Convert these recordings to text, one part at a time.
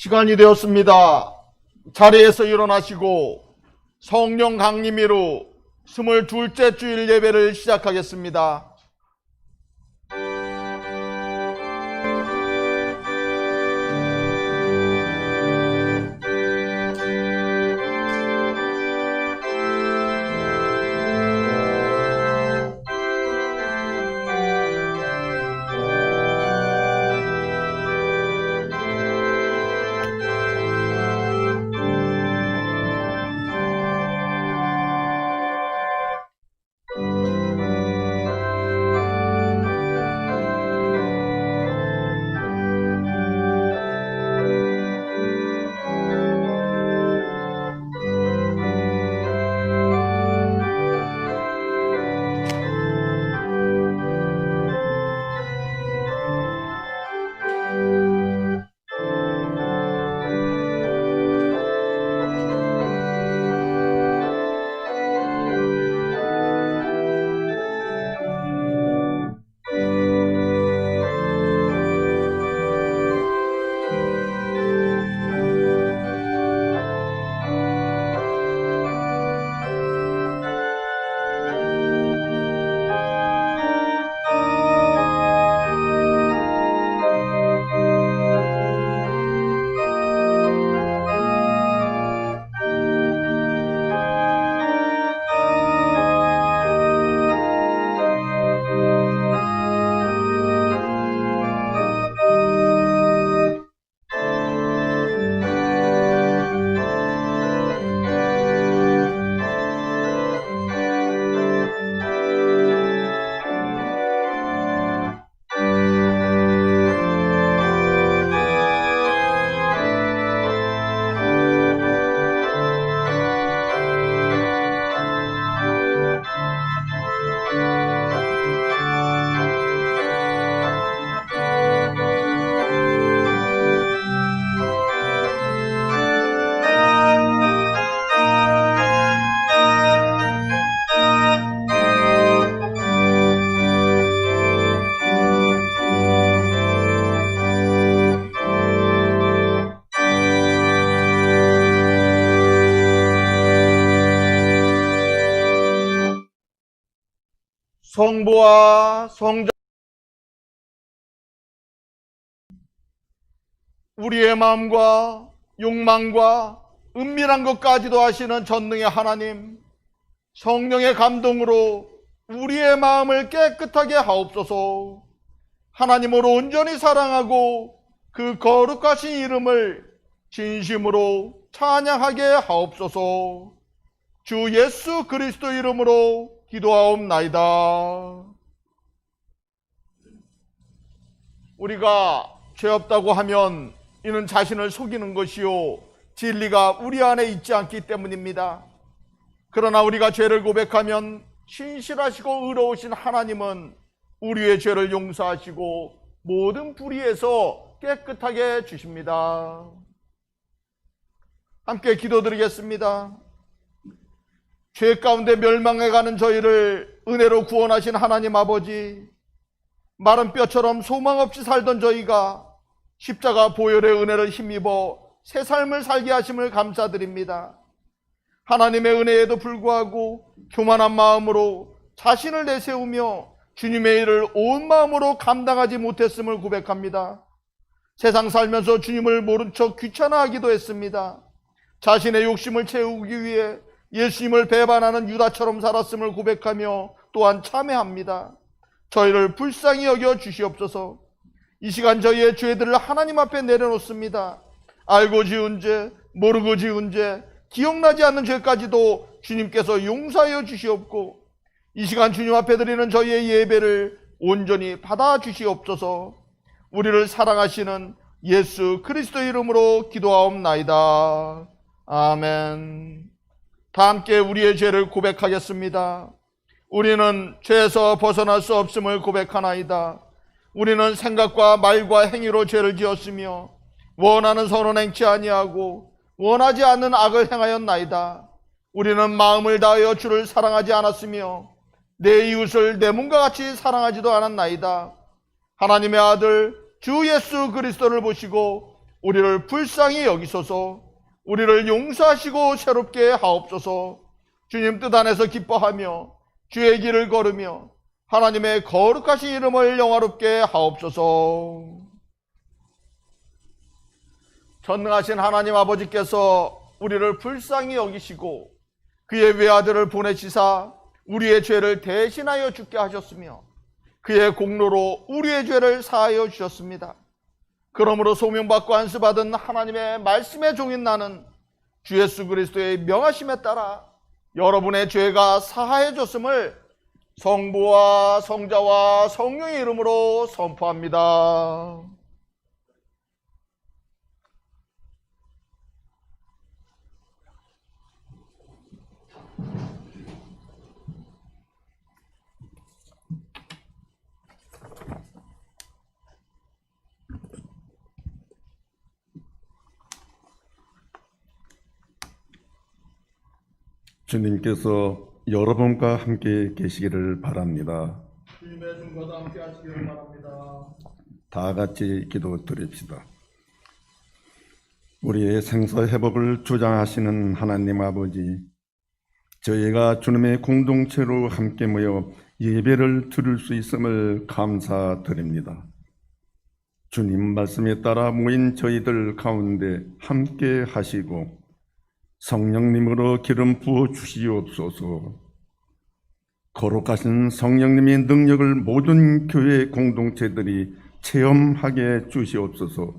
시간이 되었습니다. 자리에서 일어나시고 성령 강림으로 22째 주일 예배를 시작하겠습니다. 성부와 성자 우리의 마음과 욕망과 은밀한 것까지도 아시는 전능의 하나님, 성령의 감동으로 우리의 마음을 깨끗하게 하옵소서. 하나님으로 온전히 사랑하고 그 거룩하신 이름을 진심으로 찬양하게 하옵소서. 주 예수 그리스도 이름으로 기도하옵나이다. 우리가 죄 없다고 하면 이는 자신을 속이는 것이요 진리가 우리 안에 있지 않기 때문입니다. 그러나 우리가 죄를 고백하면 신실하시고 의로우신 하나님은 우리의 죄를 용서하시고 모든 불의에서 깨끗하게 해주십니다. 함께 기도드리겠습니다. 죄 가운데 멸망해가는 저희를 은혜로 구원하신 하나님 아버지, 마른 뼈처럼 소망 없이 살던 저희가 십자가 보혈의 은혜를 힘입어 새 삶을 살게 하심을 감사드립니다. 하나님의 은혜에도 불구하고 교만한 마음으로 자신을 내세우며 주님의 일을 온 마음으로 감당하지 못했음을 고백합니다. 세상 살면서 주님을 모른 척 귀찮아하기도 했습니다. 자신의 욕심을 채우기 위해 예수님을 배반하는 유다처럼 살았음을 고백하며 또한 참회합니다. 저희를 불쌍히 여겨 주시옵소서. 이 시간 저희의 죄들을 하나님 앞에 내려놓습니다. 알고 지은 죄, 모르고 지은 죄, 기억나지 않는 죄까지도 주님께서 용서하여 주시옵고 이 시간 주님 앞에 드리는 저희의 예배를 온전히 받아 주시옵소서. 우리를 사랑하시는 예수 그리스도 이름으로 기도하옵나이다. 아멘. 다 함께 우리의 죄를 고백하겠습니다. 우리는 죄에서 벗어날 수 없음을 고백하나이다. 우리는 생각과 말과 행위로 죄를 지었으며 원하는 선은 행치 아니하고 원하지 않는 악을 행하였나이다. 우리는 마음을 다하여 주를 사랑하지 않았으며 내 이웃을 내 몸과 같이 사랑하지도 않았나이다. 하나님의 아들 주 예수 그리스도를 보시고 우리를 불쌍히 여기소서. 우리를 용서하시고 새롭게 하옵소서. 주님 뜻 안에서 기뻐하며 주의 길을 걸으며 하나님의 거룩하신 이름을 영화롭게 하옵소서. 전능하신 하나님 아버지께서 우리를 불쌍히 여기시고 그의 외아들을 보내시사 우리의 죄를 대신하여 죽게 하셨으며 그의 공로로 우리의 죄를 사하여 주셨습니다. 그러므로 소명받고 안수받은 하나님의 말씀의 종인 나는 주 예수 그리스도의 명하심에 따라 여러분의 죄가 사하여졌음을 성부와 성자와 성령의 이름으로 선포합니다. 주님께서 여러분과 함께 계시기를 바랍니다. 주님의 중보다 함께 하시기를 바랍니다. 다 같이 기도드립시다. 우리의 생사 회복을 주장하시는 하나님 아버지, 저희가 주님의 공동체로 함께 모여 예배를 드릴 수 있음을 감사드립니다. 주님 말씀에 따라 모인 저희들 가운데 함께 하시고 성령님으로 기름 부어 주시옵소서. 거룩하신 성령님의 능력을 모든 교회 공동체들이 체험하게 주시옵소서.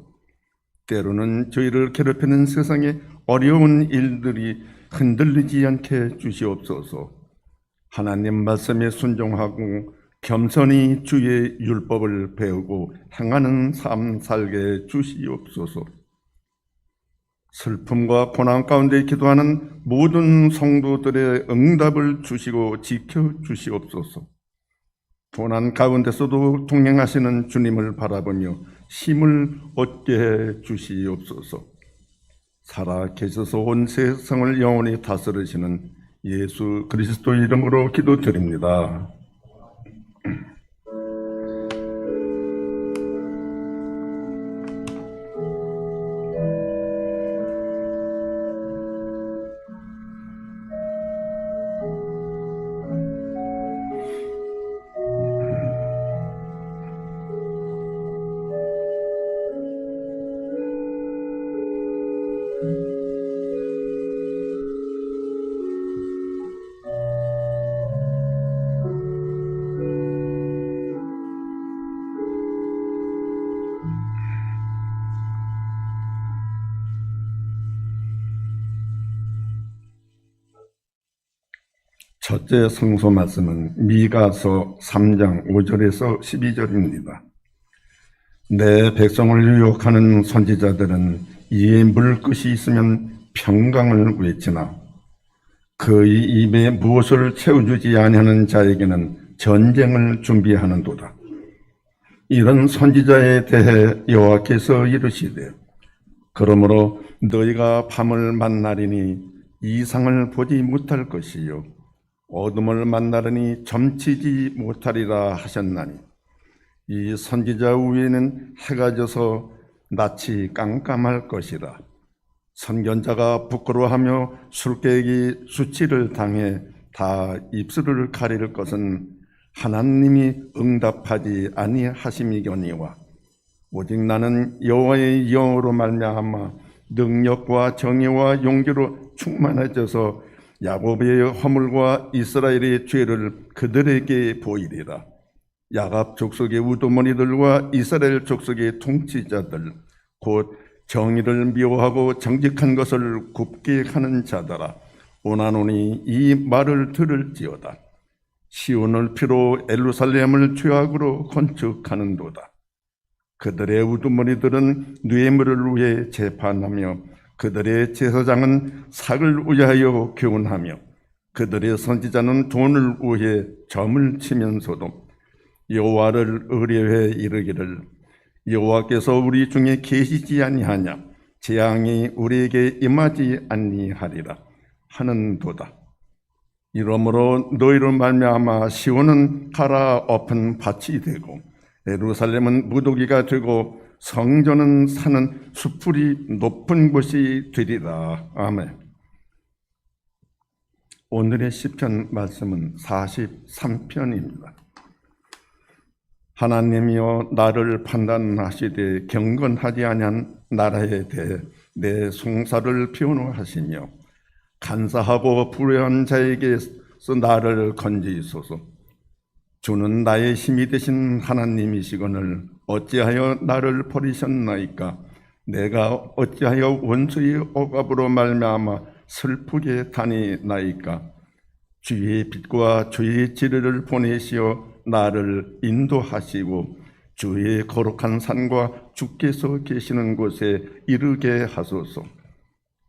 때로는 저희를 괴롭히는 세상의 어려운 일들이 흔들리지 않게 주시옵소서. 하나님 말씀에 순종하고 겸손히 주의 율법을 배우고 행하는 삶 살게 주시옵소서. 슬픔과 고난 가운데 기도하는 모든 성도들의 응답을 주시고 지켜주시옵소서. 고난 가운데서도 동행하시는 주님을 바라보며 힘을 얻게 해 주시옵소서. 살아 계셔서 온 세상을 영원히 다스리시는 예수 그리스도 이름으로 기도드립니다. 첫째 성소 말씀은 미가서 3장 5절에서 12절입니다. 내 백성을 유혹하는 선지자들은 이에 물끝이 있으면 평강을 외치나 그의 입에 무엇을 채워주지 아니하는 자에게는 전쟁을 준비하는도다. 이런 선지자에 대해 여호와께서 이르시되 그러므로 너희가 밤을 만나리니 이상을 보지 못할 것이요 어둠을 만나려니 점치지 못하리라 하셨나니 이 선지자 위에는 해가 져서 낯이 깜깜할 것이라. 선견자가 부끄러워하며 술객이 수치를 당해 다 입술을 가릴 것은 하나님이 응답하지 아니하심이거니와 오직 나는 여호와의 영으로 말미암아 능력과 정의와 용기로 충만해져서 야곱의 허물과 이스라엘의 죄를 그들에게 보이리라. 야곱 족속의 우두머니들과 이스라엘 족속의 통치자들 곧 정의를 미워하고 정직한 것을 굽게 하는 자들아 오나노니 이 말을 들을지어다. 시온을 피로 예루살렘을 죄악으로 건축하는도다. 그들의 우두머니들은 뇌물을 위해 재판하며 그들의 제사장은 삭을 위하여 교훈하며 그들의 선지자는 돈을 위해 점을 치면서도 여호와를 의뢰해 이르기를 여호와께서 우리 중에 계시지 아니하냐 재앙이 우리에게 임하지 아니하리라 하는도다. 이러므로 너희로 말미암아 시온은 갈아엎은 밭이 되고 예루살렘은 무더기가 되고 성전은 사는 수풀이 높은 곳이 되리라. 아멘. 오늘의 시편 말씀은 43편입니다. 하나님이여 나를 판단하시되 경건하지 아니한 나라에 대해 내 송사를 변호하시며 간사하고 불의한 자에게서 나를 건지소서. 주는 나의 힘이 되신 하나님이시거늘 어찌하여 나를 버리셨나이까? 내가 어찌하여 원수의 억압으로 말미암아 슬프게 다니나이까? 주의 빛과 주의 지혜를 보내시어 나를 인도하시고 주의 거룩한 산과 주께서 계시는 곳에 이르게 하소서.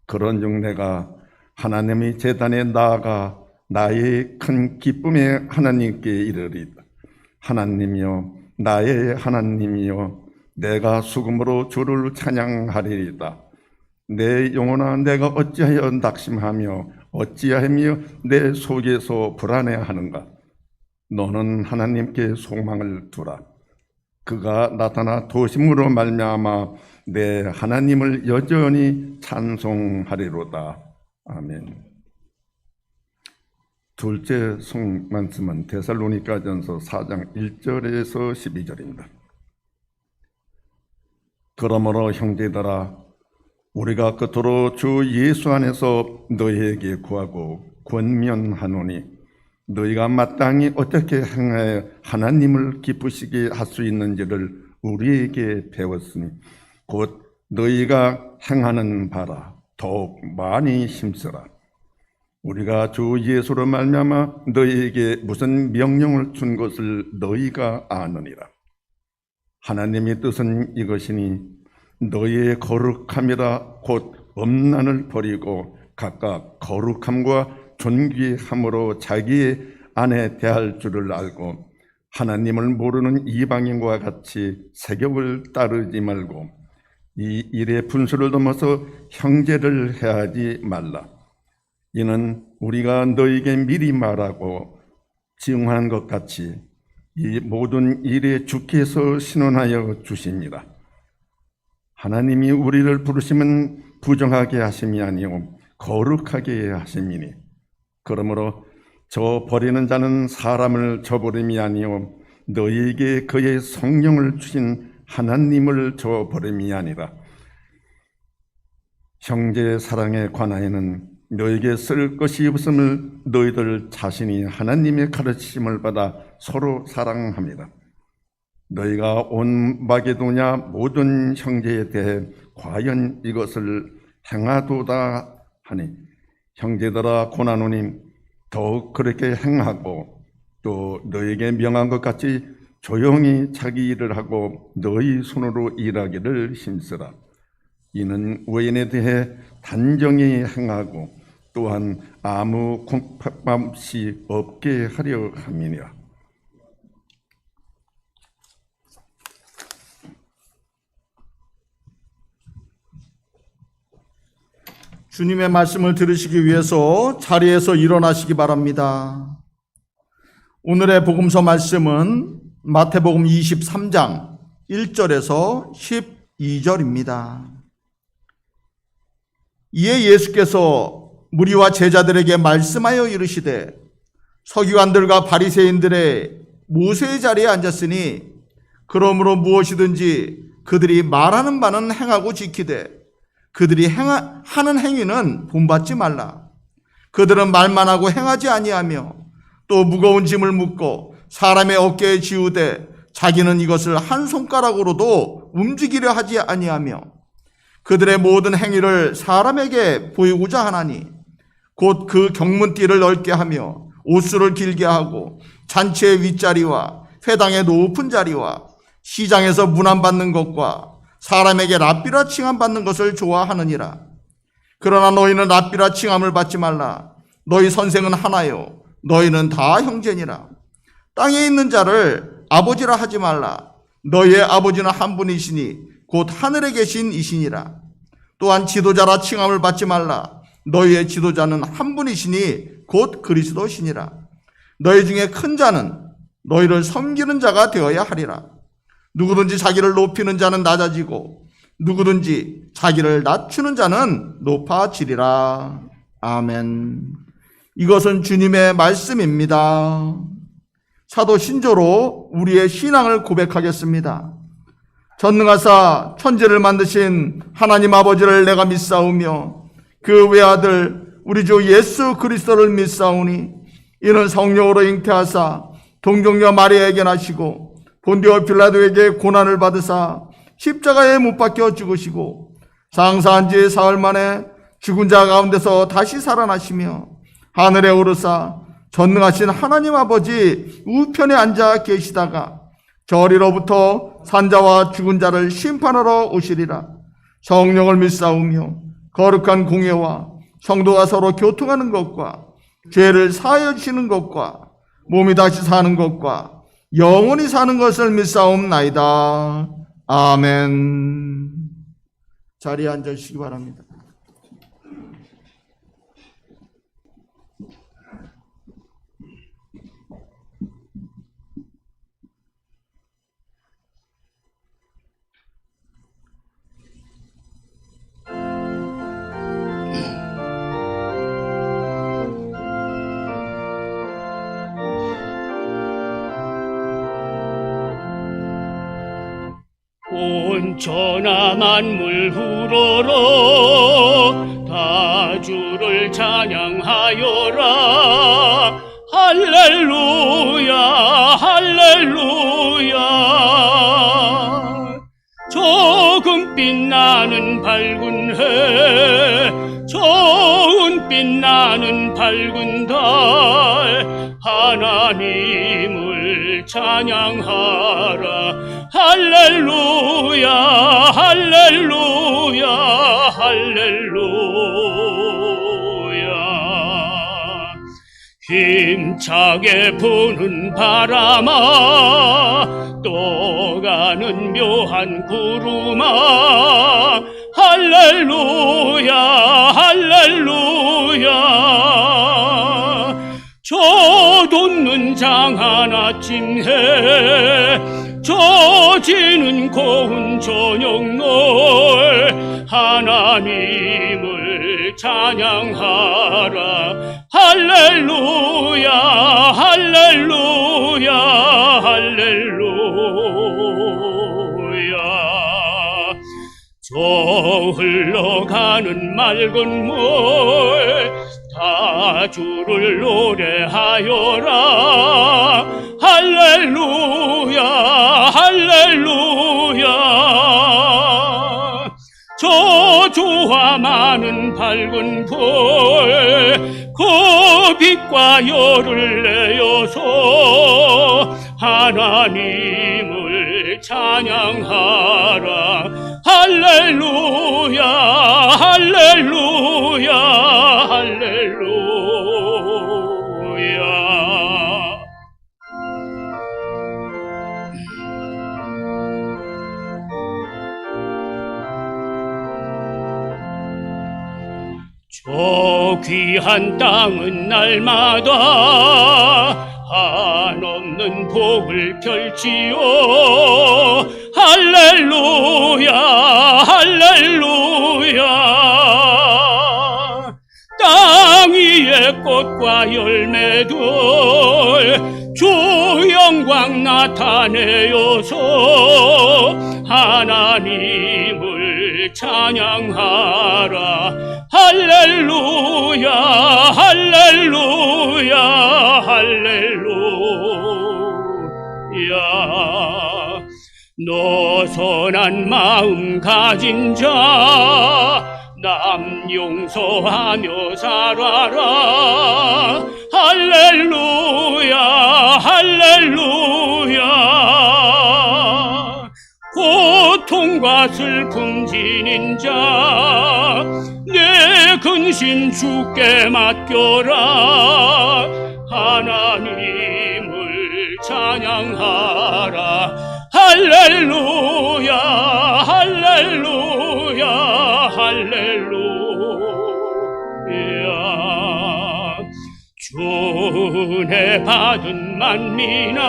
그런즉 내가 하나님의 제단에 나아가 나의 큰 기쁨의 하나님께 이르리다. 하나님이여 나의 하나님이여 내가 수금으로 주를 찬양하리이다. 내 영혼아 내가 어찌하여 낙심하며 어찌하며 내 속에서 불안해하는가? 너는 하나님께 소망을 두라. 그가 나타나 도심으로 말미암아 내 하나님을 여전히 찬송하리로다. 아멘. 둘째 성 말씀은 데살로니가전서 4장 1절에서 12절입니다. 그러므로 형제들아 우리가 그토록 주 예수 안에서 너희에게 구하고 권면하노니 너희가 마땅히 어떻게 행하여 하나님을 기쁘시게 할 수 있는지를 우리에게 배웠으니 곧 너희가 행하는 바라 더욱 많이 힘쓰라. 우리가 주 예수로 말미암아 너희에게 무슨 명령을 준 것을 너희가 아느니라. 하나님의 뜻은 이것이니 너희의 거룩함이라 곧 엄난을 버리고 각각 거룩함과 존귀함으로 자기의 안에 대할 줄을 알고 하나님을 모르는 이방인과 같이 세ገብ을 따르지 말고 이 일의 분수를 넘어서 형제를 해하지 말라. 이는 우리가 너희에게 미리 말하고 증언한 것 같이 이 모든 일에 주께서 신원하여 주십니다. 하나님이 우리를 부르시면 부정하게 하심이 아니요 거룩하게 하심이니 그러므로 저 버리는 자는 사람을 저버림이 아니요 너희에게 그의 성령을 주신 하나님을 저버림이 아니라. 형제 사랑에 관하여는 너에게 쓸 것이 없음을 너희들 자신이 하나님의 가르치심을 받아 서로 사랑합니다. 너희가 온 마게도냐 모든 형제에 대해 과연 이것을 행하도다 하니 형제들아 고나노니 더욱 그렇게 행하고 또 너에게 명한 것 같이 조용히 자기 일을 하고 너희 손으로 일하기를 힘쓰라. 이는 외인에 대해 단정히 행하고 또한 아무 궁핍함 없이 없게 하려 함이니라. 주님의 말씀을 들으시기 위해서 자리에서 일어나시기 바랍니다. 오늘의 복음서 말씀은 마태복음 23장 1절에서 12절입니다. 이에 예수께서 무리와 제자들에게 말씀하여 이르시되 서기관들과 바리새인들의 모세의 자리에 앉았으니 그러므로 무엇이든지 그들이 말하는 바는 행하고 지키되 그들이 하는 행위는 본받지 말라. 그들은 말만 하고 행하지 아니하며 또 무거운 짐을 묻고 사람의 어깨에 지우되 자기는 이것을 한 손가락으로도 움직이려 하지 아니하며 그들의 모든 행위를 사람에게 보이고자 하나니 곧 그 경문띠를 넓게 하며 옷수를 길게 하고 잔치의 윗자리와 회당의 높은 자리와 시장에서 문안받는 것과 사람에게 랍비라 칭함받는 것을 좋아하느니라. 그러나 너희는 랍비라 칭함을 받지 말라. 너희 선생은 하나요 너희는 다 형제니라. 땅에 있는 자를 아버지라 하지 말라. 너희의 아버지는 한 분이시니 곧 하늘에 계신 이시니라. 또한 지도자라 칭함을 받지 말라. 너희의 지도자는 한 분이시니 곧 그리스도시니라. 너희 중에 큰 자는 너희를 섬기는 자가 되어야 하리라. 누구든지 자기를 높이는 자는 낮아지고 누구든지 자기를 낮추는 자는 높아지리라. 아멘. 이것은 주님의 말씀입니다. 사도 신조로 우리의 신앙을 고백하겠습니다. 전능하사 천지를 만드신 하나님 아버지를 내가 믿사오며 그 외아들 우리 주 예수 그리스도를 믿사오니 이는 성령으로 잉태하사 동정녀 마리아에게 나시고 본디오 빌라도에게 고난을 받으사 십자가에 못 박혀 죽으시고 장사한 지 사흘 만에 죽은 자 가운데서 다시 살아나시며 하늘에 오르사 전능하신 하나님 아버지 우편에 앉아 계시다가 저리로부터 산자와 죽은 자를 심판하러 오시리라. 성령을 믿사오며 거룩한 공예와 성도가 서로 교통하는 것과 죄를 사하여 주시는 것과 몸이 다시 사는 것과 영원히 사는 것을 믿사옵나이다. 아멘. 자리에 앉으시기 바랍니다. 온 천하 만물 우러러 다 주를 찬양하여라. 할렐루야 할렐루야. 조금 빛나는 밝은 해 좋은 빛나는 밝은 달 하나님을 찬양하라. 할렐루야 할렐루야 할렐루야. 힘차게 부는 바람아 또 가는 묘한 구름아 할렐루야 할렐루야. 젖돋는 장한 아침해 젖지는 고운 저녁노을 하나님을 찬양하라. 할렐루야 할렐루야 할렐루야. 저 흘러가는 맑은 물 다 주를 노래하여라. 할렐루야 할렐루야. 저 주와 많은 밝은 불 그 빛과 열을 내어서 하나님을 찬양하라. 할렐루야 할렐루야 할렐루야. 저 귀한 땅은 날마다 한없는 복을 펼치오. 할렐루야 할렐루야. 땅 위에 꽃과 열매들 주 영광 나타내어서 하나님을 찬양하라. 할렐루야 할렐루야 할렐루야. 너 선한 마음 가진 자 남 용서하며 살아라. 할렐루야 할렐루야. 고통과 슬픔 지닌 자 내 근심 주께 맡겨라. 하나님을 찬양하라. 할렐루야 할렐루야 할렐루야. 주 은혜 받은 만민아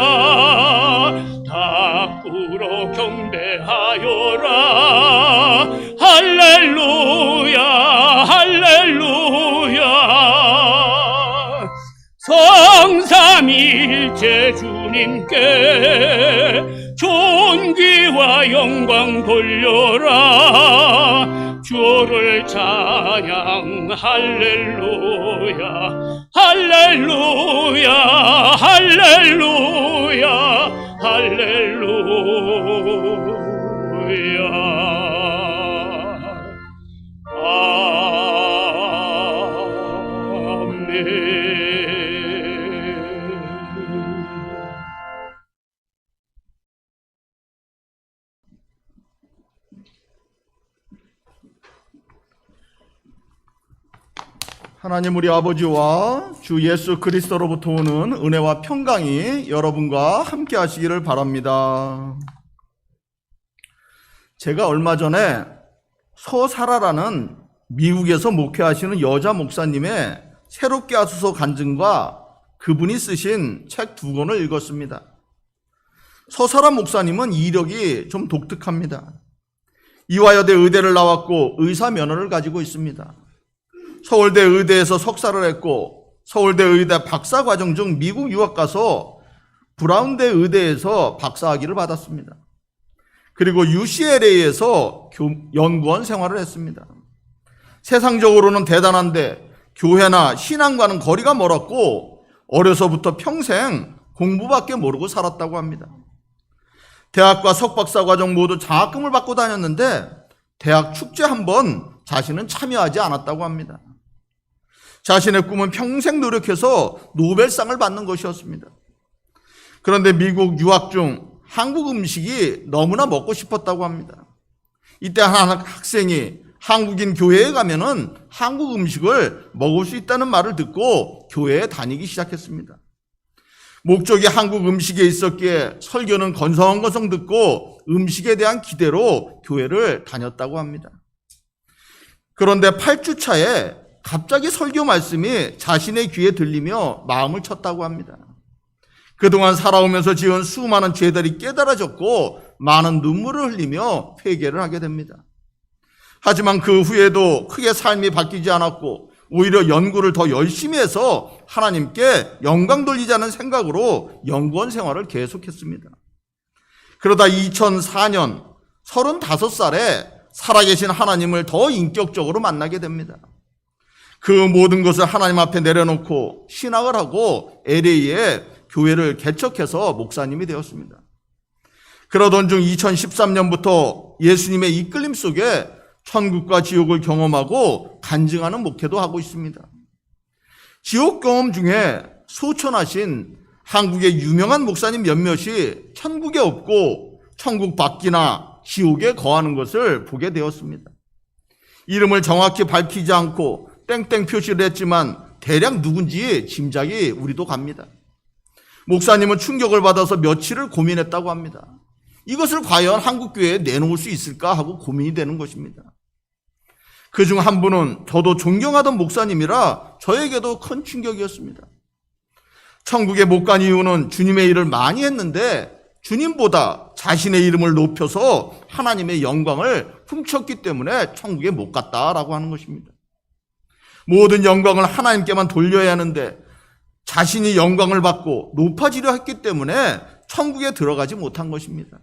닭으로 경배하여라. 할렐루야 할렐루야. 성삼일체 주님께 존귀와 영광 돌려라. 주를 찬양 할렐루야 할렐루야 할렐루야 할렐루야. 아멘. 하나님 우리 아버지와 주 예수 그리스도로부터 오는 은혜와 평강이 여러분과 함께 하시기를 바랍니다. 제가 얼마 전에 서사라라는 미국에서 목회하시는 여자 목사님의 새롭게 하소서 간증과 그분이 쓰신 책 2권을 읽었습니다. 서사라 목사님은 이력이 좀 독특합니다. 이화여대 의대를 나왔고 의사 면허를 가지고 있습니다. 서울대 의대에서 석사를 했고 서울대 의대 박사 과정 중 미국 유학 가서 브라운대 의대에서 박사학위를 받았습니다. 그리고 UCLA에서 연구원 생활을 했습니다. 세상적으로는 대단한데 교회나 신앙과는 거리가 멀었고 어려서부터 평생 공부밖에 모르고 살았다고 합니다. 대학과 석박사 과정 모두 장학금을 받고 다녔는데 대학 축제 한 번 자신은 참여하지 않았다고 합니다. 자신의 꿈은 평생 노력해서 노벨상을 받는 것이었습니다. 그런데 미국 유학 중 한국 음식이 너무나 먹고 싶었다고 합니다. 이때 한 학생이 한국인 교회에 가면은 한국 음식을 먹을 수 있다는 말을 듣고 교회에 다니기 시작했습니다. 목적이 한국 음식에 있었기에 설교는 건성건성 듣고 음식에 대한 기대로 교회를 다녔다고 합니다. 그런데 8주 차에 갑자기 설교 말씀이 자신의 귀에 들리며 마음을 쳤다고 합니다. 그동안 살아오면서 지은 수많은 죄들이 깨달아졌고 많은 눈물을 흘리며 회개를 하게 됩니다. 하지만 그 후에도 크게 삶이 바뀌지 않았고 오히려 연구를 더 열심히 해서 하나님께 영광 돌리자는 생각으로 연구원 생활을 계속했습니다. 그러다 2004년 35살에 살아계신 하나님을 더 인격적으로 만나게 됩니다. 그 모든 것을 하나님 앞에 내려놓고 신학을 하고 LA에 교회를 개척해서 목사님이 되었습니다. 그러던 중 2013년부터 예수님의 이끌림 속에 천국과 지옥을 경험하고 간증하는 목회도 하고 있습니다. 지옥 경험 중에 소천하신 한국의 유명한 목사님 몇몇이 천국에 없고 천국 밖이나 지옥에 거하는 것을 보게 되었습니다. 이름을 정확히 밝히지 않고 땡땡 표시를 했지만 대략 누군지 짐작이 우리도 갑니다. 목사님은 충격을 받아서 며칠을 고민했다고 합니다. 이것을 과연 한국교회에 내놓을 수 있을까 하고 고민이 되는 것입니다. 그중 한 분은 저도 존경하던 목사님이라 저에게도 큰 충격이었습니다. 천국에 못 간 이유는 주님의 일을 많이 했는데 주님보다 자신의 이름을 높여서 하나님의 영광을 훔쳤기 때문에 천국에 못 갔다라고 하는 것입니다. 모든 영광을 하나님께만 돌려야 하는데 자신이 영광을 받고 높아지려 했기 때문에 천국에 들어가지 못한 것입니다.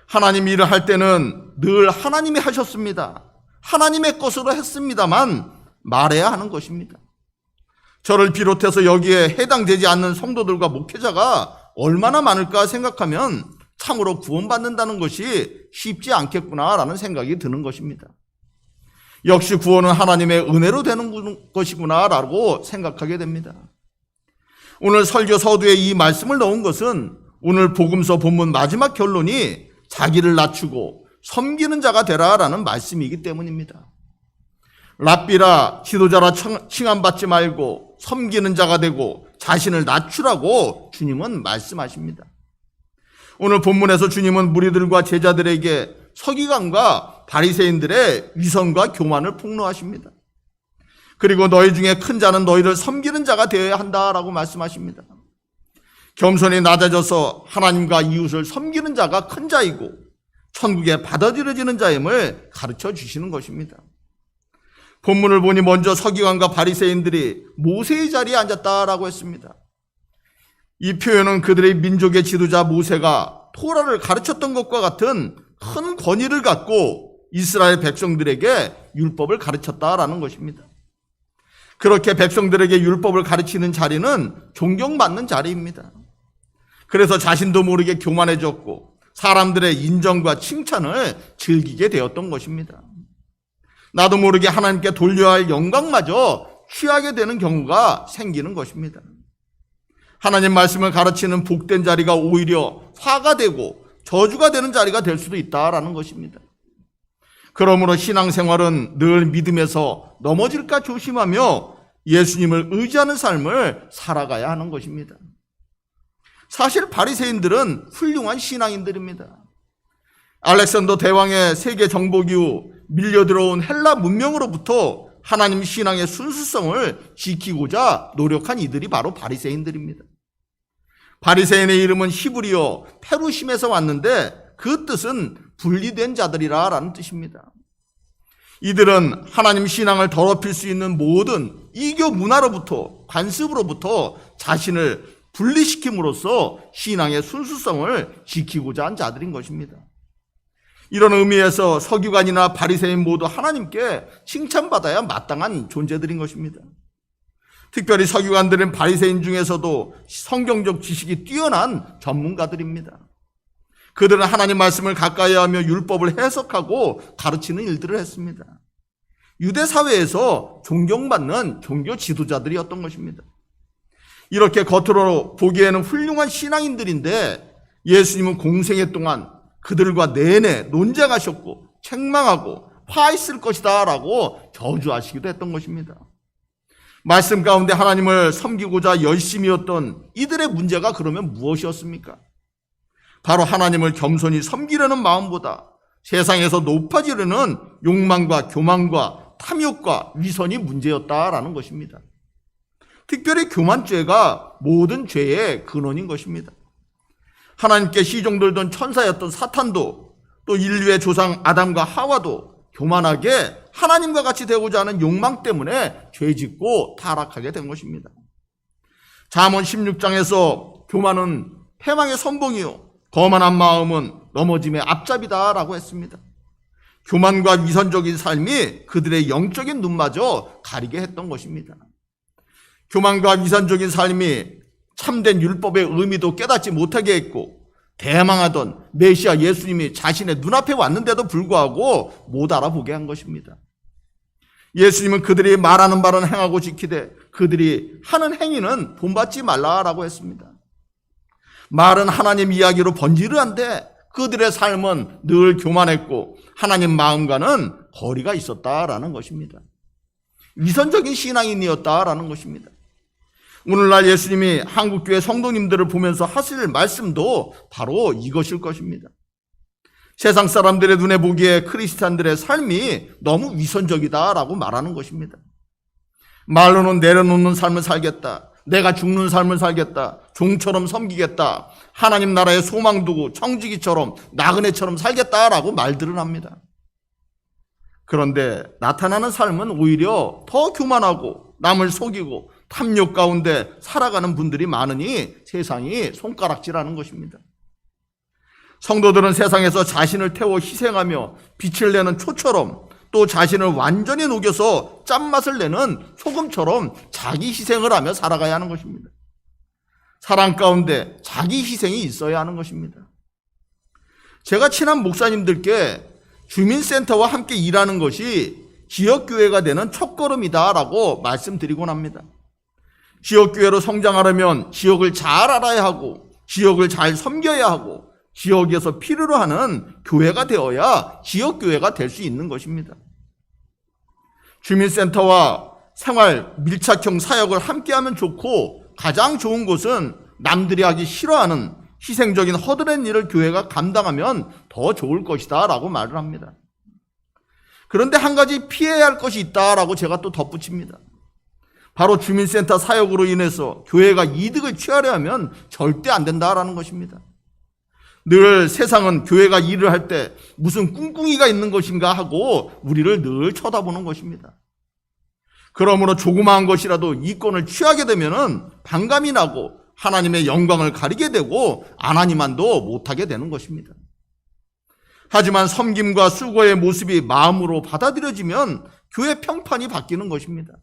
하나님 일을 할 때는 늘 하나님이 하셨습니다. 하나님의 것으로 했습니다만 말해야 하는 것입니다. 저를 비롯해서 여기에 해당되지 않는 성도들과 목회자가 얼마나 많을까 생각하면 참으로 구원받는다는 것이 쉽지 않겠구나라는 생각이 드는 것입니다. 역시 구원은 하나님의 은혜로 되는 것이구나라고 생각하게 됩니다. 오늘 설교 서두에 이 말씀을 넣은 것은 오늘 복음서 본문 마지막 결론이 자기를 낮추고 섬기는 자가 되라라는 말씀이기 때문입니다. 랍비라 지도자라 칭함받지 말고 섬기는 자가 되고 자신을 낮추라고 주님은 말씀하십니다. 오늘 본문에서 주님은 무리들과 제자들에게 서기관과 바리새인들의 위선과 교만을 폭로하십니다. 그리고 너희 중에 큰 자는 너희를 섬기는 자가 되어야 한다라고 말씀하십니다. 겸손히 낮아져서 하나님과 이웃을 섬기는 자가 큰 자이고 천국에 받아들여지는 자임을 가르쳐 주시는 것입니다. 본문을 보니 먼저 서기관과 바리새인들이 모세의 자리에 앉았다라고 했습니다. 이 표현은 그들의 민족의 지도자 모세가 토라를 가르쳤던 것과 같은 큰 권위를 갖고 이스라엘 백성들에게 율법을 가르쳤다라는 것입니다. 그렇게 백성들에게 율법을 가르치는 자리는 존경받는 자리입니다. 그래서 자신도 모르게 교만해졌고 사람들의 인정과 칭찬을 즐기게 되었던 것입니다. 나도 모르게 하나님께 돌려야 할 영광마저 취하게 되는 경우가 생기는 것입니다. 하나님 말씀을 가르치는 복된 자리가 오히려 화가 되고 저주가 되는 자리가 될 수도 있다라는 것입니다. 그러므로 신앙생활은 늘 믿음에서 넘어질까 조심하며 예수님을 의지하는 삶을 살아가야 하는 것입니다. 사실 바리새인들은 훌륭한 신앙인들입니다. 알렉산더 대왕의 세계 정복 이후 밀려들어온 헬라 문명으로부터 하나님 신앙의 순수성을 지키고자 노력한 이들이 바로 바리새인들입니다. 바리새인의 이름은 히브리어 페루심에서 왔는데 그 뜻은 분리된 자들이라는 뜻입니다. 이들은 하나님 신앙을 더럽힐 수 있는 모든 이교 문화로부터 관습으로부터 자신을 분리시킴으로써 신앙의 순수성을 지키고자 한 자들인 것입니다. 이런 의미에서 서기관이나 바리새인 모두 하나님께 칭찬받아야 마땅한 존재들인 것입니다. 특별히 서기관들은 바리새인 중에서도 성경적 지식이 뛰어난 전문가들입니다. 그들은 하나님 말씀을 가까이 하며 율법을 해석하고 가르치는 일들을 했습니다. 유대 사회에서 존경받는 종교 지도자들이었던 것입니다. 이렇게 겉으로 보기에는 훌륭한 신앙인들인데 예수님은 공생애 동안 그들과 내내 논쟁하셨고 책망하고 화했을 것이다 라고 저주하시기도 했던 것입니다. 말씀 가운데 하나님을 섬기고자 열심이었던 이들의 문제가 그러면 무엇이었습니까? 바로 하나님을 겸손히 섬기려는 마음보다 세상에서 높아지려는 욕망과 교만과 탐욕과 위선이 문제였다라는 것입니다. 특별히 교만죄가 모든 죄의 근원인 것입니다. 하나님께 시종들던 천사였던 사탄도 또 인류의 조상 아담과 하와도 교만하게 하나님과 같이 되고자 하는 욕망 때문에 죄짓고 타락하게 된 것입니다. 잠언 16장에서 교만은 패망의 선봉이요 거만한 마음은 넘어짐의 앞잡이다라고 했습니다. 교만과 위선적인 삶이 그들의 영적인 눈마저 가리게 했던 것입니다. 교만과 위선적인 삶이 참된 율법의 의미도 깨닫지 못하게 했고 대망하던 메시아 예수님이 자신의 눈앞에 왔는데도 불구하고 못 알아보게 한 것입니다. 예수님은 그들이 말하는 바는 행하고 지키되 그들이 하는 행위는 본받지 말라라고 했습니다. 말은 하나님 이야기로 번지르한데 그들의 삶은 늘 교만했고 하나님 마음과는 거리가 있었다라는 것입니다. 위선적인 신앙인이었다라는 것입니다. 오늘날 예수님이 한국교회 성도님들을 보면서 하실 말씀도 바로 이것일 것입니다. 세상 사람들의 눈에 보기에 크리스찬들의 삶이 너무 위선적이다라고 말하는 것입니다. 말로는 내려놓는 삶을 살겠다. 내가 죽는 삶을 살겠다. 종처럼 섬기겠다. 하나님 나라에 소망 두고 청지기처럼 나그네처럼 살겠다라고 말들을 합니다. 그런데 나타나는 삶은 오히려 더 교만하고 남을 속이고 탐욕 가운데 살아가는 분들이 많으니 세상이 손가락질하는 것입니다. 성도들은 세상에서 자신을 태워 희생하며 빛을 내는 초처럼 또 자신을 완전히 녹여서 짠맛을 내는 소금처럼 자기 희생을 하며 살아가야 하는 것입니다. 사랑 가운데 자기 희생이 있어야 하는 것입니다. 제가 친한 목사님들께 주민센터와 함께 일하는 것이 지역교회가 되는 첫걸음이다라고 말씀드리곤 합니다. 지역교회로 성장하려면 지역을 잘 알아야 하고 지역을 잘 섬겨야 하고 지역에서 필요로 하는 교회가 되어야 지역교회가 될 수 있는 것입니다. 주민센터와 생활 밀착형 사역을 함께하면 좋고 가장 좋은 것은 남들이 하기 싫어하는 희생적인 허드렛 일을 교회가 감당하면 더 좋을 것이다 라고 말을 합니다. 그런데 한 가지 피해야 할 것이 있다라고 제가 또 덧붙입니다. 바로 주민센터 사역으로 인해서 교회가 이득을 취하려 하면 절대 안 된다라는 것입니다. 늘 세상은 교회가 일을 할 때 무슨 꿍꿍이가 있는 것인가 하고 우리를 늘 쳐다보는 것입니다. 그러므로 조그마한 것이라도 이권을 취하게 되면은 반감이 나고 하나님의 영광을 가리게 되고 하나님만도 못하게 되는 것입니다. 하지만 섬김과 수고의 모습이 마음으로 받아들여지면 교회 평판이 바뀌는 것입니다.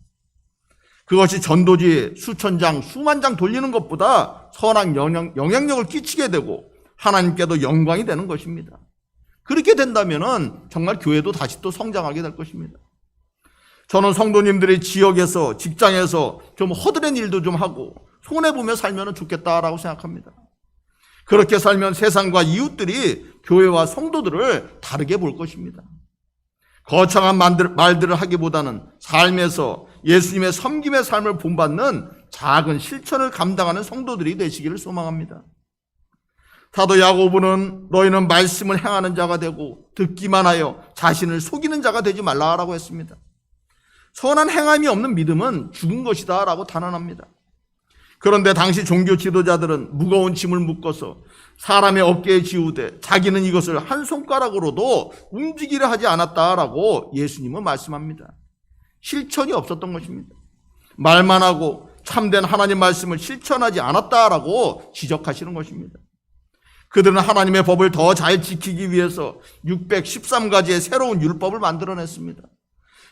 그것이 전도지 수천 장, 수만 장 돌리는 것보다 선한 영향력을 끼치게 되고 하나님께도 영광이 되는 것입니다. 그렇게 된다면 정말 교회도 다시 또 성장하게 될 것입니다. 저는 성도님들이 지역에서, 직장에서 좀 허드렛 일도 좀 하고 손해보며 살면 좋겠다라고 생각합니다. 그렇게 살면 세상과 이웃들이 교회와 성도들을 다르게 볼 것입니다. 거창한 말들을 하기보다는 삶에서 예수님의 섬김의 삶을 본받는 작은 실천을 감당하는 성도들이 되시기를 소망합니다. 사도 야고보는 너희는 말씀을 행하는 자가 되고 듣기만 하여 자신을 속이는 자가 되지 말라라고 했습니다. 선한 행함이 없는 믿음은 죽은 것이다 라고 단언합니다. 그런데 당시 종교 지도자들은 무거운 짐을 묶어서 사람의 어깨에 지우되 자기는 이것을 한 손가락으로도 움직이려 하지 않았다라고 예수님은 말씀합니다. 실천이 없었던 것입니다. 말만 하고 참된 하나님 말씀을 실천하지 않았다라고 지적하시는 것입니다. 그들은 하나님의 법을 더 잘 지키기 위해서 613가지의 새로운 율법을 만들어냈습니다.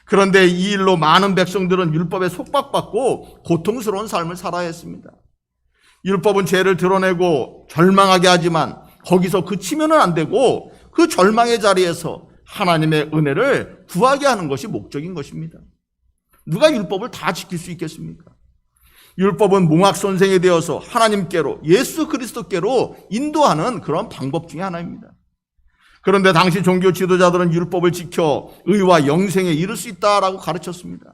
그런데 이 일로 많은 백성들은 율법에 속박받고 고통스러운 삶을 살아야 했습니다. 율법은 죄를 드러내고 절망하게 하지만 거기서 그치면은 안 되고 그 절망의 자리에서 하나님의 은혜를 구하게 하는 것이 목적인 것입니다. 누가 율법을 다 지킬 수 있겠습니까? 율법은 몽학선생이 되어서 하나님께로, 예수 그리스도께로 인도하는 그런 방법 중에 하나입니다. 그런데 당시 종교 지도자들은 율법을 지켜 의와 영생에 이를 수 있다라고 가르쳤습니다.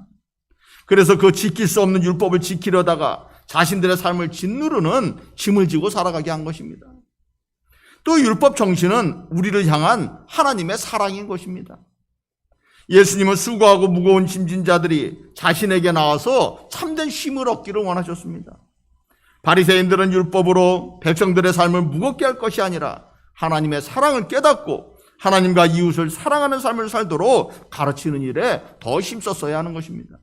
그래서 그 지킬 수 없는 율법을 지키려다가 자신들의 삶을 짓누르는 짐을 지고 살아가게 한 것입니다. 또 율법 정신은 우리를 향한 하나님의 사랑인 것입니다. 예수님은 수고하고 무거운 짐진 자들이 자신에게 나와서 참된 쉼을 얻기를 원하셨습니다. 바리새인들은 율법으로 백성들의 삶을 무겁게 할 것이 아니라 하나님의 사랑을 깨닫고 하나님과 이웃을 사랑하는 삶을 살도록 가르치는 일에 더 힘썼어야 하는 것입니다.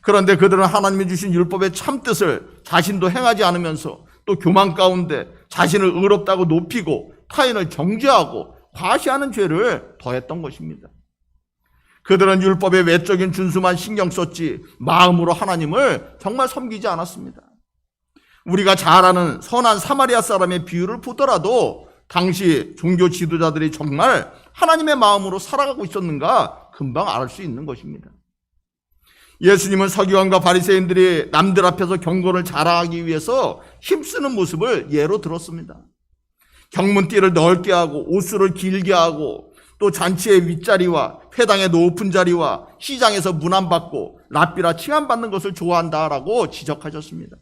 그런데 그들은 하나님이 주신 율법의 참뜻을 자신도 행하지 않으면서 또 교만 가운데 자신을 의롭다고 높이고 타인을 정죄하고 과시하는 죄를 더했던 것입니다. 그들은 율법의 외적인 준수만 신경 썼지 마음으로 하나님을 정말 섬기지 않았습니다. 우리가 잘 아는 선한 사마리아 사람의 비유를 보더라도 당시 종교 지도자들이 정말 하나님의 마음으로 살아가고 있었는가 금방 알 수 있는 것입니다. 예수님은 서기관과 바리새인들이 남들 앞에서 경건을 자랑하기 위해서 힘쓰는 모습을 예로 들었습니다. 경문띠를 넓게 하고 옷수를 길게 하고 또 잔치의 윗자리와 회당의 높은 자리와 시장에서 문안받고 랍비라 칭함받는 것을 좋아한다라고 지적하셨습니다.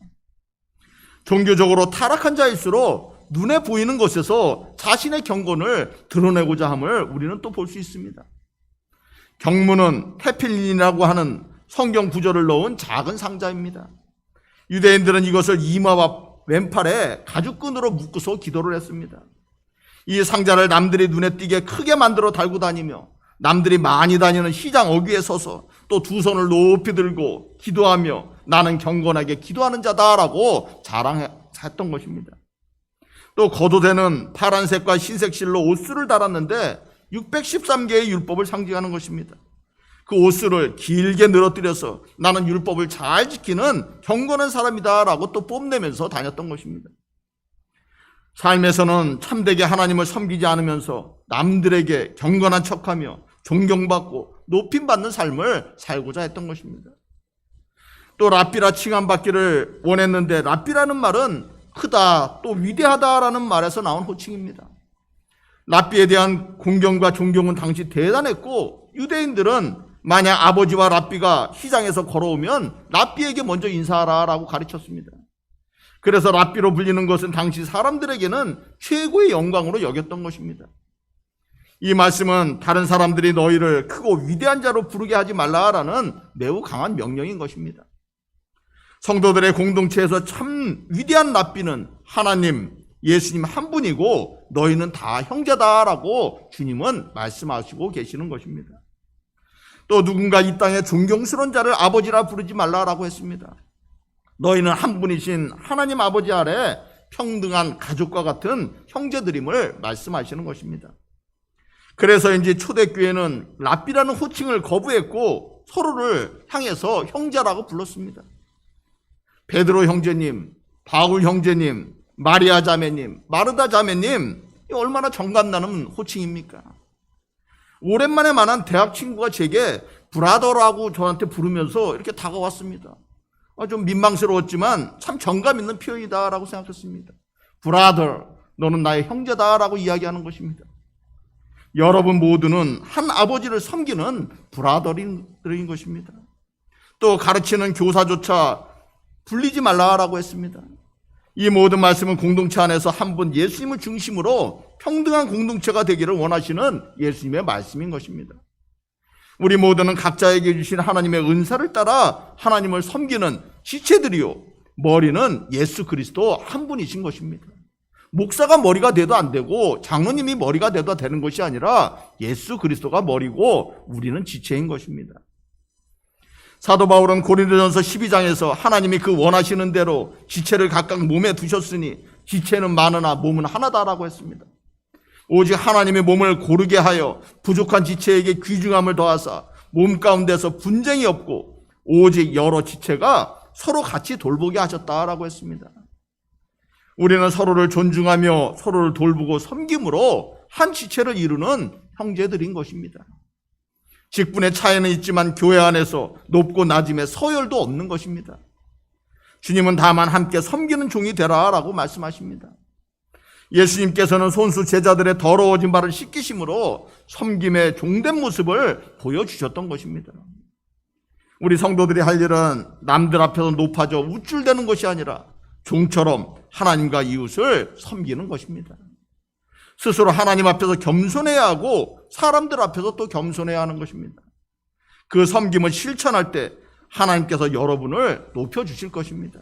종교적으로 타락한 자일수록 눈에 보이는 것에서 자신의 경건을 드러내고자 함을 우리는 또 볼 수 있습니다. 경문은 테필린이라고 하는 성경 구절을 넣은 작은 상자입니다. 유대인들은 이것을 이마와 왼팔에 가죽끈으로 묶어서 기도를 했습니다. 이 상자를 남들이 눈에 띄게 크게 만들어 달고 다니며 남들이 많이 다니는 시장 어귀에 서서 또 두 손을 높이 들고 기도하며 나는 경건하게 기도하는 자다라고 자랑했던 것입니다. 또 겉옷에는 파란색과 흰색 실로 옷수를 달았는데 613개의 율법을 상징하는 것입니다. 그 옷수를 길게 늘어뜨려서 나는 율법을 잘 지키는 경건한 사람이다라고 또 뽐내면서 다녔던 것입니다. 삶에서는 참되게 하나님을 섬기지 않으면서 남들에게 경건한 척하며 존경받고 높임받는 삶을 살고자 했던 것입니다. 또 랍비라 칭함받기를 원했는데 랍비라는 말은 크다 또 위대하다라는 말에서 나온 호칭입니다. 랍비에 대한 공경과 존경은 당시 대단했고 유대인들은 만약 아버지와 랍비가 시장에서 걸어오면 랍비에게 먼저 인사하라라고 가르쳤습니다. 그래서 랍비로 불리는 것은 당시 사람들에게는 최고의 영광으로 여겼던 것입니다. 이 말씀은 다른 사람들이 너희를 크고 위대한 자로 부르게 하지 말라라는 매우 강한 명령인 것입니다. 성도들의 공동체에서 참 위대한 랍비는 하나님, 예수님 한 분이고 너희는 다 형제다라고 주님은 말씀하시고 계시는 것입니다. 또 누군가 이 땅의 존경스러운 자를 아버지라 부르지 말라라고 했습니다. 너희는 한 분이신 하나님 아버지 아래 평등한 가족과 같은 형제들임을 말씀하시는 것입니다. 그래서인지 초대교회는 랍비라는 호칭을 거부했고 서로를 향해서 형제라고 불렀습니다. 베드로 형제님, 바울 형제님, 마리아 자매님, 마르다 자매님, 얼마나 정감나는 호칭입니까? 오랜만에 만난 대학 친구가 제게 브라더라고 저한테 부르면서 이렇게 다가왔습니다. 좀 민망스러웠지만 참 정감 있는 표현이다라고 생각했습니다. 브라더, 너는 나의 형제다라고 이야기하는 것입니다. 여러분 모두는 한 아버지를 섬기는 브라더들인 것입니다. 또 가르치는 교사조차 불리지 말라라고 했습니다. 이 모든 말씀은 공동체 안에서 한 분 예수님을 중심으로 평등한 공동체가 되기를 원하시는 예수님의 말씀인 것입니다. 우리 모두는 각자에게 주신 하나님의 은사를 따라 하나님을 섬기는 지체들이요, 머리는 예수 그리스도 한 분이신 것입니다. 목사가 머리가 돼도 안 되고 장로님이 머리가 돼도 되는 것이 아니라 예수 그리스도가 머리고 우리는 지체인 것입니다. 사도 바울은 고린도전서 12장에서 하나님이 그 원하시는 대로 지체를 각각 몸에 두셨으니 지체는 많으나 몸은 하나다라고 했습니다. 오직 하나님이 몸을 고르게 하여 부족한 지체에게 귀중함을 더하사 몸 가운데서 분쟁이 없고 오직 여러 지체가 서로 같이 돌보게 하셨다라고 했습니다. 우리는 서로를 존중하며 서로를 돌보고 섬김으로 한 지체를 이루는 형제들인 것입니다. 직분의 차이는 있지만 교회 안에서 높고 낮음의 서열도 없는 것입니다. 주님은 다만 함께 섬기는 종이 되라라고 말씀하십니다. 예수님께서는 손수 제자들의 더러워진 발을 씻기심으로 섬김의 종된 모습을 보여주셨던 것입니다. 우리 성도들이 할 일은 남들 앞에서 높아져 우쭐대는 것이 아니라 종처럼 하나님과 이웃을 섬기는 것입니다. 스스로 하나님 앞에서 겸손해야 하고 사람들 앞에서 또 겸손해야 하는 것입니다. 그 섬김을 실천할 때 하나님께서 여러분을 높여주실 것입니다.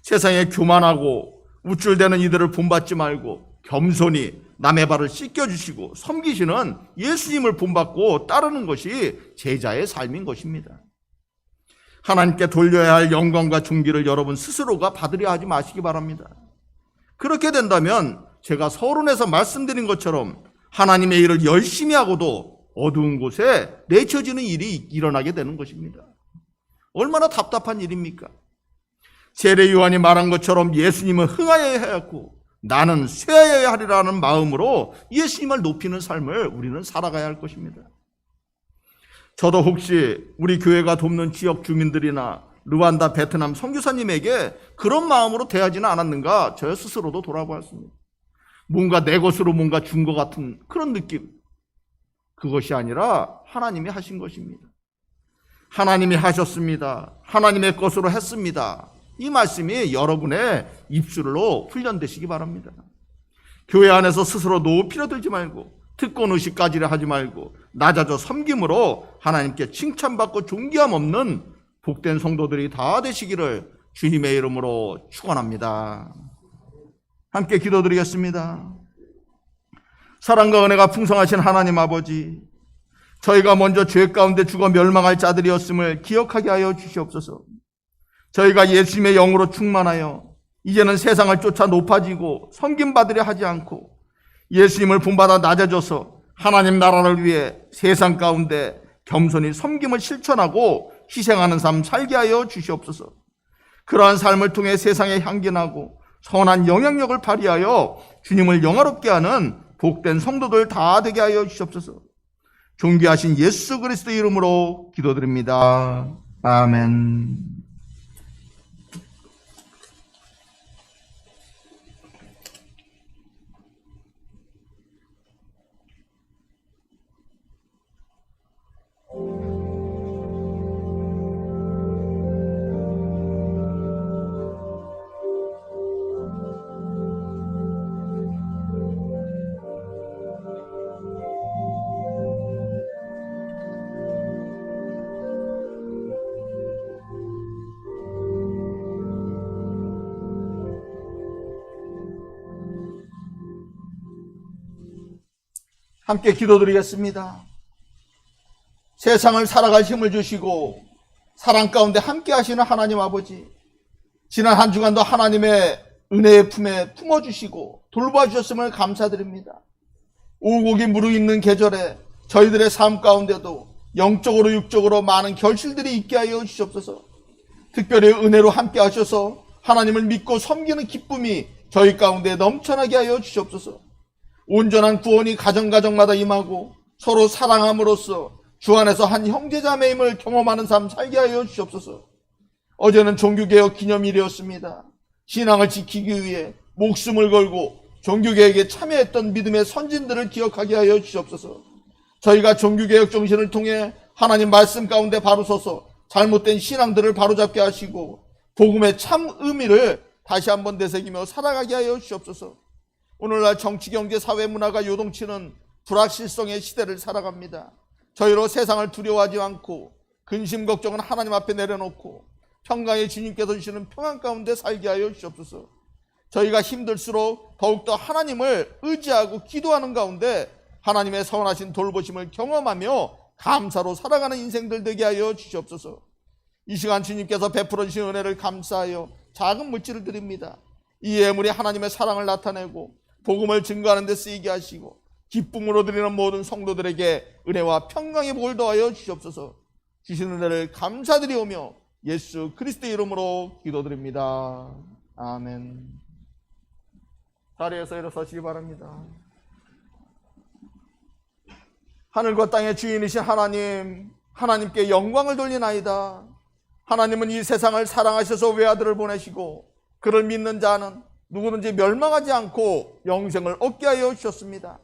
세상에 교만하고 우쭐대는 이들을 본받지 말고 겸손히 남의 발을 씻겨주시고 섬기시는 예수님을 본받고 따르는 것이 제자의 삶인 것입니다. 하나님께 돌려야 할 영광과 존귀를 여러분 스스로가 받으려 하지 마시기 바랍니다. 그렇게 된다면 제가 서론에서 말씀드린 것처럼 하나님의 일을 열심히 하고도 어두운 곳에 내쳐지는 일이 일어나게 되는 것입니다. 얼마나 답답한 일입니까? 세례 요한이 말한 것처럼 예수님은 흥하여야 하였고 나는 쇠하여야 하리라는 마음으로 예수님을 높이는 삶을 우리는 살아가야 할 것입니다. 저도 혹시 우리 교회가 돕는 지역 주민들이나 르완다, 베트남 선교사님에게 그런 마음으로 대하지는 않았는가 저 스스로도 돌아보았습니다. 뭔가 내 것으로 뭔가 준 것 같은 그런 느낌. 그것이 아니라 하나님이 하신 것입니다. 하나님이 하셨습니다. 하나님의 것으로 했습니다. 이 말씀이 여러분의 입술로 훈련되시기 바랍니다. 교회 안에서 스스로 높이려 들지 말고 특권의식까지를 하지 말고 낮아져 섬김으로 하나님께 칭찬받고 존귀함 없는 복된 성도들이 다 되시기를 주님의 이름으로 축원합니다. 함께 기도드리겠습니다. 사랑과 은혜가 풍성하신 하나님 아버지, 저희가 먼저 죄 가운데 죽어 멸망할 자들이었음을 기억하게 하여 주시옵소서. 저희가 예수님의 영으로 충만하여 이제는 세상을 쫓아 높아지고 섬김받으려 하지 않고 예수님을 본받아 낮아져서 하나님 나라를 위해 세상 가운데 겸손히 섬김을 실천하고 희생하는 삶 살게 하여 주시옵소서. 그러한 삶을 통해 세상에 향기나고 선한 영향력을 발휘하여 주님을 영화롭게 하는 복된 성도들 다 되게 하여 주시옵소서. 존귀하신 예수 그리스도 이름으로 기도드립니다. 아멘. 함께 기도드리겠습니다. 세상을 살아갈 힘을 주시고 사랑 가운데 함께 하시는 하나님 아버지, 지난 한 주간도 하나님의 은혜의 품에 품어주시고 돌봐주셨음을 감사드립니다. 오곡이 무르익는 계절에 저희들의 삶 가운데도 영적으로 육적으로 많은 결실들이 있게 하여 주시옵소서. 특별히 은혜로 함께 하셔서 하나님을 믿고 섬기는 기쁨이 저희 가운데 넘쳐나게 하여 주시옵소서. 온전한 구원이 가정가정마다 임하고 서로 사랑함으로써 주 안에서 한 형제자매임을 경험하는 삶 살게 하여 주시옵소서. 어제는 종교개혁 기념일이었습니다. 신앙을 지키기 위해 목숨을 걸고 종교개혁에 참여했던 믿음의 선진들을 기억하게 하여 주시옵소서. 저희가 종교개혁 정신을 통해 하나님 말씀 가운데 바로 서서 잘못된 신앙들을 바로잡게 하시고 복음의 참 의미를 다시 한번 되새기며 살아가게 하여 주시옵소서. 오늘날 정치, 경제, 사회, 문화가 요동치는 불확실성의 시대를 살아갑니다. 저희로 세상을 두려워하지 않고 근심 걱정은 하나님 앞에 내려놓고 평강의 주님께서 주시는 평안 가운데 살게 하여 주시옵소서. 저희가 힘들수록 더욱더 하나님을 의지하고 기도하는 가운데 하나님의 선하신 돌보심을 경험하며 감사로 살아가는 인생들 되게 하여 주시옵소서. 이 시간 주님께서 베풀어 주신 은혜를 감사하여 작은 물질을 드립니다. 이 예물이 하나님의 사랑을 나타내고 복음을 증거하는 데 쓰이게 하시고 기쁨으로 드리는 모든 성도들에게 은혜와 평강의 복을 더하여 주시옵소서. 주신 은혜를 감사드리오며 예수 그리스도의 이름으로 기도드립니다. 아멘. 자리에서 일어서시기 바랍니다. 하늘과 땅의 주인이신 하나님, 하나님께 영광을 돌리나이다. 하나님은 이 세상을 사랑하셔서 외아들을 보내시고 그를 믿는 자는 누구든지 멸망하지 않고 영생을 얻게 하여 주셨습니다.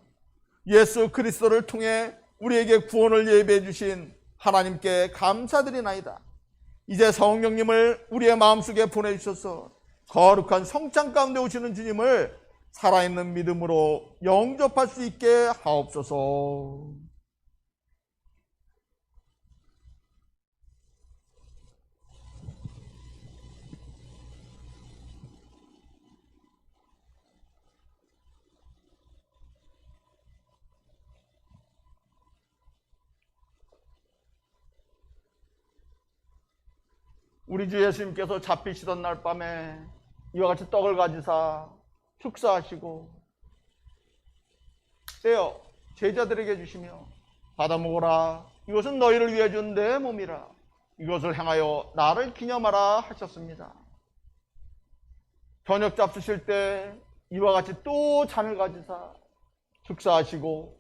예수 그리스도를 통해 우리에게 구원을 예비해 주신 하나님께 감사드리나이다. 이제 성령님을 우리의 마음속에 보내주셔서 거룩한 성찬 가운데 오시는 주님을 살아있는 믿음으로 영접할 수 있게 하옵소서. 우리 주 예수님께서 잡히시던 날 밤에 이와 같이 떡을 가지사 축사하시고 떼어 제자들에게 주시며 받아 먹으라, 이것은 너희를 위해 준 내 몸이라, 이것을 행하여 나를 기념하라 하셨습니다. 저녁 잡수실 때 이와 같이 또 잔을 가지사 축사하시고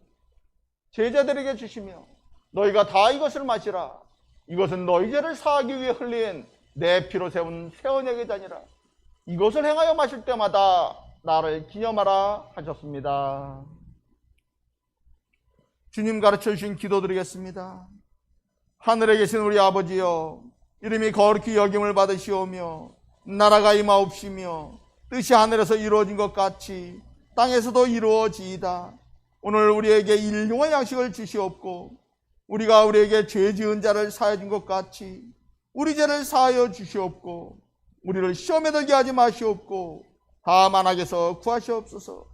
제자들에게 주시며 너희가 다 이것을 마시라, 이것은 너희 죄를 사하기 위해 흘린 내 피로 세운 새 언약의 잔이라, 이것을 행하여 마실 때마다 나를 기념하라 하셨습니다. 주님 가르쳐 주신 기도 드리겠습니다. 하늘에 계신 우리 아버지여, 이름이 거룩히 여김을 받으시오며 나라가 임하옵시며 뜻이 하늘에서 이루어진 것 같이 땅에서도 이루어지이다. 오늘 우리에게 일용할 양식을 주시옵고 우리가 우리에게 죄 지은 자를 사하여 준 것 같이 우리 죄를 사하여 주시옵고 우리를 시험에 들게 하지 마시옵고 다만 악에서 구하시옵소서.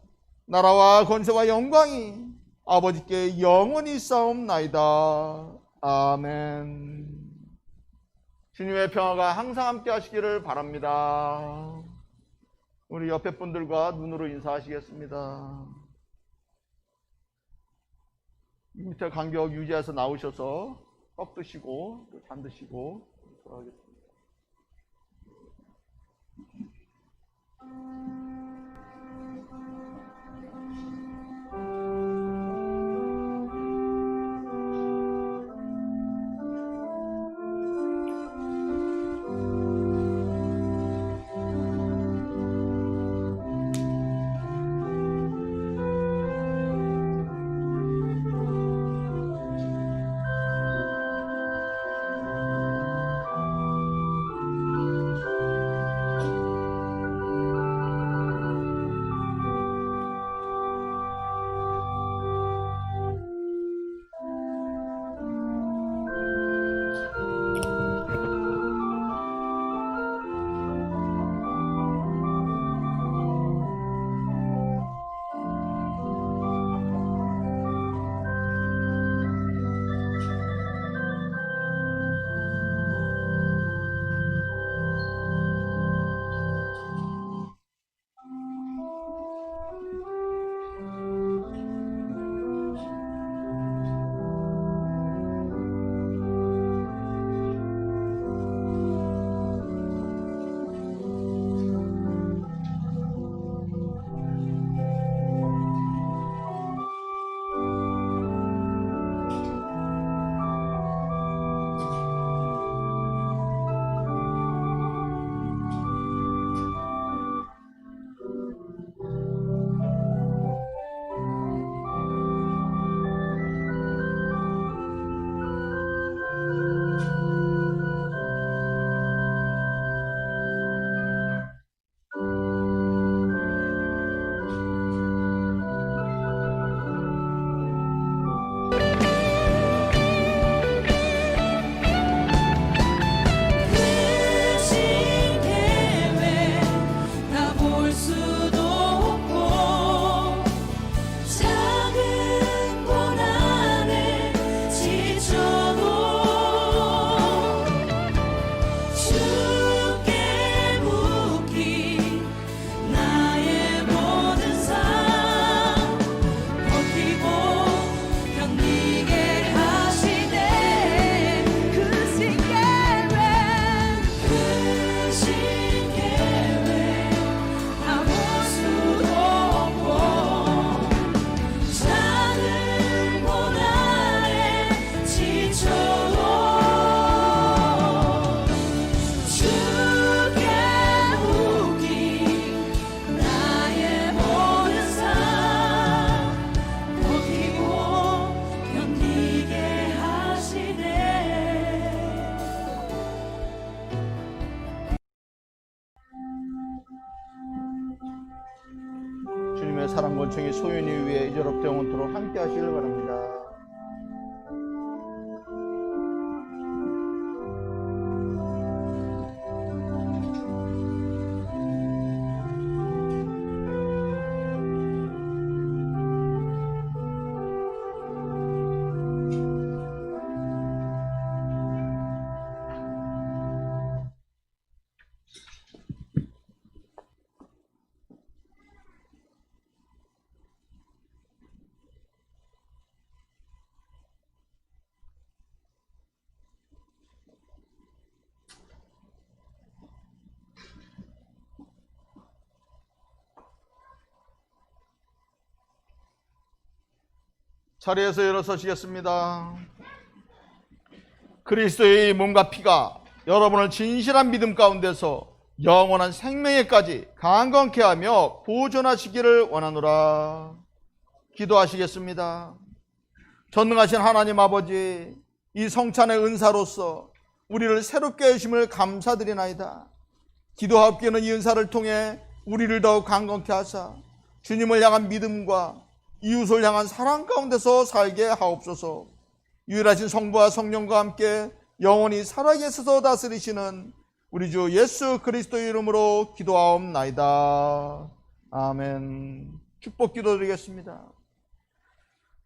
나라와 권세와 영광이 아버지께 영원히 있사옵나이다. 아멘. 주님의 평화가 항상 함께 하시기를 바랍니다. 우리 옆에 분들과 눈으로 인사하시겠습니다. 밑에 간격 유지해서 나오셔서 떡 드시고 잔 드시고 돌아가겠습니다. 하나님의 사랑 권총이 소연이 위에 이제로부터 영원토록 함께 하시길 바랍니다. 자리에서 일어서시겠습니다. 그리스도의 몸과 피가 여러분을 진실한 믿음 가운데서 영원한 생명에까지 강건케 하며 보존하시기를 원하노라. 기도하시겠습니다. 전능하신 하나님 아버지, 이 성찬의 은사로서 우리를 새롭게 해주심을 감사드리나이다. 기도하옵기는 이 은사를 통해 우리를 더욱 강건케 하사 주님을 향한 믿음과 이웃을 향한 사랑 가운데서 살게 하옵소서. 유일하신 성부와 성령과 함께 영원히 살아계셔서 다스리시는 우리 주 예수 그리스도의 이름으로 기도하옵나이다. 아멘. 축복 기도드리겠습니다.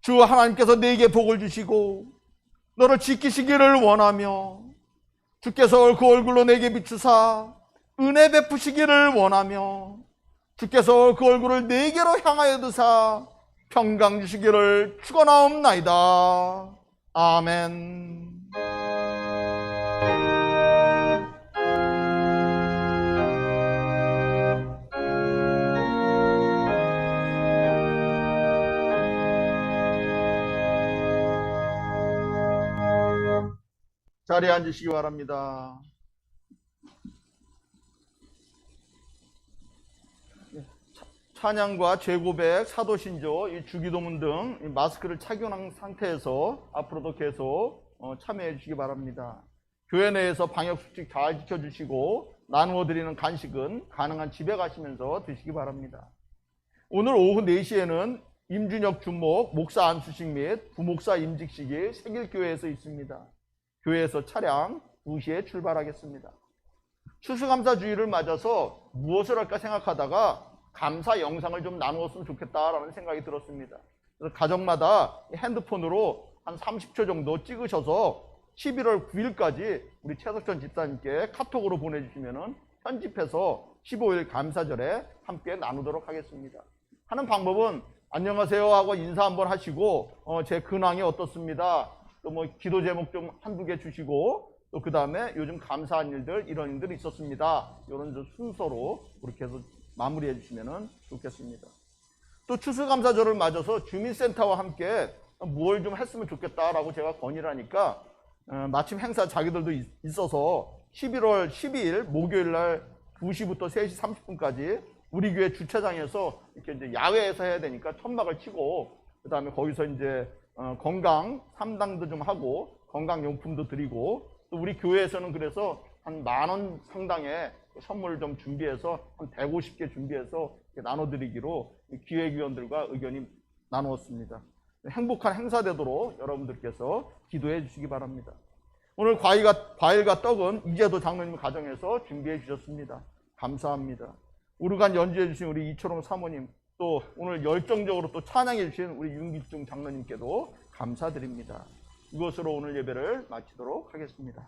주 하나님께서 내게 복을 주시고 너를 지키시기를 원하며 주께서 그 얼굴로 내게 비추사 은혜 베푸시기를 원하며 주께서 그 얼굴을 내게로 향하여 드사 평강 주시기를 축원하옵나이다. 아멘. 자리에 앉으시기 바랍니다. 찬양과 재고백, 사도신조, 이 주기도문 등 마스크를 착용한 상태에서 앞으로도 계속 참여해 주시기 바랍니다. 교회 내에서 방역수칙 잘 지켜주시고 나누어 드리는 간식은 가능한 집에 가시면서 드시기 바랍니다. 오늘 오후 4시에는 임준혁 주목 목사 안수식 및 부목사 임직식이 세길교회에서 있습니다. 교회에서 차량 2시에 출발하겠습니다. 추수감사주의를 맞아서 무엇을 할까 생각하다가 감사 영상을 좀 나누었으면 좋겠다라는 생각이 들었습니다. 그래서 가정마다 핸드폰으로 한 30초 정도 찍으셔서 11월 9일까지 우리 최석천 집사님께 카톡으로 보내주시면 편집해서 15일 감사절에 함께 나누도록 하겠습니다. 하는 방법은 안녕하세요 하고 인사 한번 하시고 제 근황이 어떻습니다. 또 뭐 기도 제목 좀 한두 개 주시고 또 그 다음에 요즘 감사한 일들 이런 일들이 있었습니다. 이런 순서로 그렇게 해서 마무리해 주시면 좋겠습니다. 또 추수감사절을 맞아서 주민센터와 함께 뭘 좀 했으면 좋겠다라고 제가 건의를 하니까 마침 행사 자기들도 있어서 11월 12일 목요일 날 2시부터 3시 30분까지 우리 교회 주차장에서 이렇게 이제 야외에서 해야 되니까 천막을 치고 그 다음에 거기서 이제 건강 3당도 좀 하고 건강용품도 드리고 또 우리 교회에서는 그래서 한 10,000원 상당의 선물을 좀 준비해서 한 150개 준비해서 나눠드리기로 기획위원들과 의견이 나누었습니다. 행복한 행사 되도록 여러분들께서 기도해 주시기 바랍니다. 오늘 과일과 떡은 이재도 장로님 가정에서 준비해 주셨습니다. 감사합니다. 오르간 연주해 주신 우리 이초롱 사모님, 또 오늘 열정적으로 또 찬양해 주신 우리 윤기중 장로님께도 감사드립니다. 이것으로 오늘 예배를 마치도록 하겠습니다.